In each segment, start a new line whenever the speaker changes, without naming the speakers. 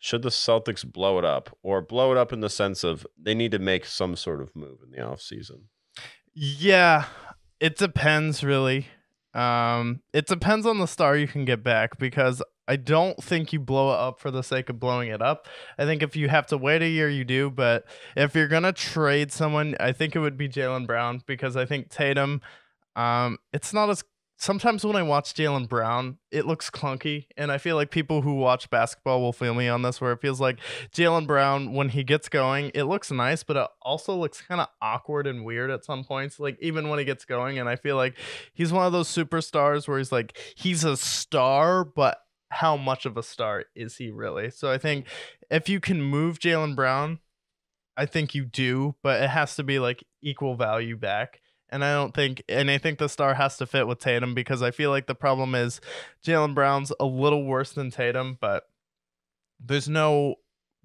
should the Celtics blow it up, or blow it up in the sense of they need to make some sort of move in the offseason?
Yeah, it depends really. It depends on the star you can get back because I don't think you blow it up for the sake of blowing it up. I think if you have to wait a year, you do. But if you're gonna trade someone, I think it would be Jaylen Brown because I think Tatum. It's not as sometimes when I watch Jaylen Brown, it looks clunky, and I feel like people who watch basketball will feel me on this, where it feels like Jaylen Brown, when he gets going, it looks nice, but it also looks kind of awkward and weird at some points, like even when he gets going. And I feel like he's one of those superstars where he's a star, but how much of a star is he really? So I think if you can move Jaylen Brown, I think you do, but it has to be like equal value back. And I think the star has to fit with Tatum because I feel like the problem is Jaylen Brown's a little worse than Tatum, but there's no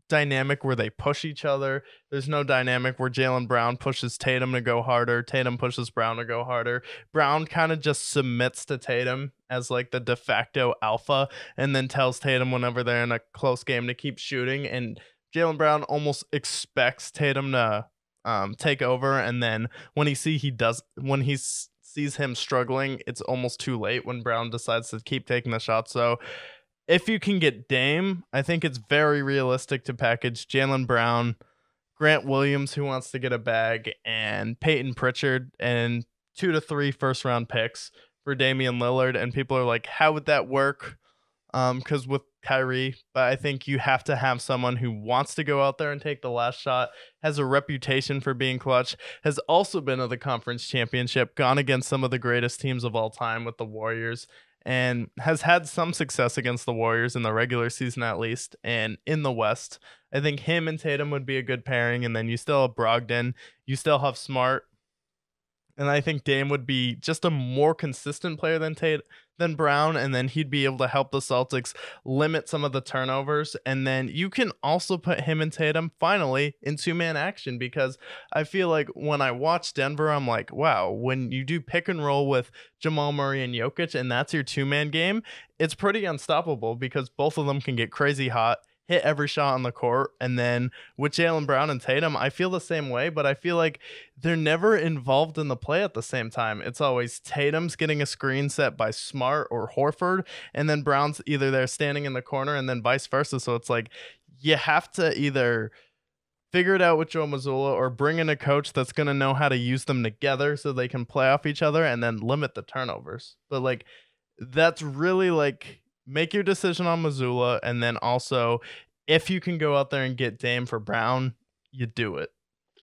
dynamic where they push each other. There's no dynamic where Jaylen Brown pushes Tatum to go harder. Tatum pushes Brown to go harder. Brown kind of just submits to Tatum as like the de facto alpha and then tells Tatum whenever they're in a close game to keep shooting. And Jaylen Brown almost expects Tatum to take over, and then when he sees him struggling, it's almost too late when Brown decides to keep taking the shot. So if you can get Dame, I think it's very realistic to package Jaylen Brown, Grant Williams, who wants to get a bag, and Peyton Pritchard, and 2 to 3 first round picks for Damian Lillard. And people are like, how would that work? Because with Kyrie, but I think you have to have someone who wants to go out there and take the last shot, has a reputation for being clutch, has also been to the conference championship, gone against some of the greatest teams of all time with the Warriors, and has had some success against the Warriors in the regular season at least, and in the West. I think him and Tatum would be a good pairing, and then you still have Brogdon, you still have Smart, and I think Dame would be just a more consistent player than Brown, and then he'd be able to help the Celtics limit some of the turnovers. And then you can also put him and Tatum finally in two-man action, because I feel like when I watch Denver, I'm like, wow, when you do pick and roll with Jamal Murray and Jokic and that's your two-man game, it's pretty unstoppable because both of them can get crazy hot, hit every shot on the court. And then with Jaylen Brown and Tatum, I feel the same way, but I feel like they're never involved in the play at the same time. It's always Tatum's getting a screen set by Smart or Horford, and then Brown's either there standing in the corner, and then vice versa. So it's like you have to either figure it out with Joe Mazzulla or bring in a coach that's going to know how to use them together so they can play off each other and then limit the turnovers. But like that's really like make your decision on Mazzulla, and then also if you can go out there and get Dame for Brown, you do it.